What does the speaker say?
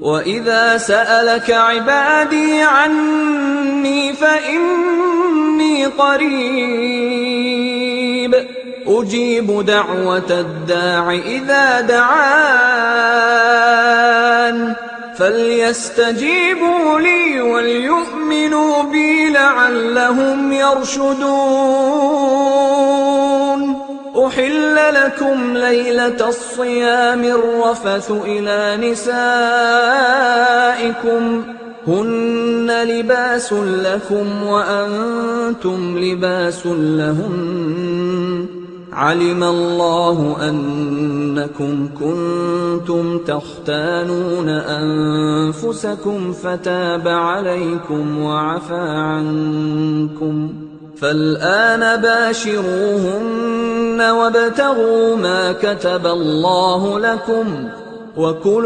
وَإِذَا سَأَلَكَ عِبَادِي عَنِّي فَإِنِّي قَرِيبٌ أُجِيبُ دَعْوَةَ الدَّاعِ إِذَا دَعَانِ فَلْيَسْتَجِيبُوا لِي وَلْيُؤْمِنُوا بِي لَعَلَّهُمْ يَرْشُدُونَ أُحِلَّ لَكُمْ لَيْلَةَ الصِّيَامِ الرَّفَثُ إِلَىٰ نِسَائِكُمْ هُنَّ لِبَاسٌ لَّكُمْ وَأَنتُمْ لِبَاسٌ لَّهُنَّ عَلِمَ اللَّهُ أَنَّكُمْ كُنتُمْ تَخْتَانُونَ أَنفُسَكُمْ فَتَابَ عَلَيْكُمْ وَعَفَا عَنكُمْ فَالْآنَ بَاشِرُوهُنَّ وَابْتَغُوا مَا كَتَبَ اللَّهُ لَكُمْ وَكُلُوا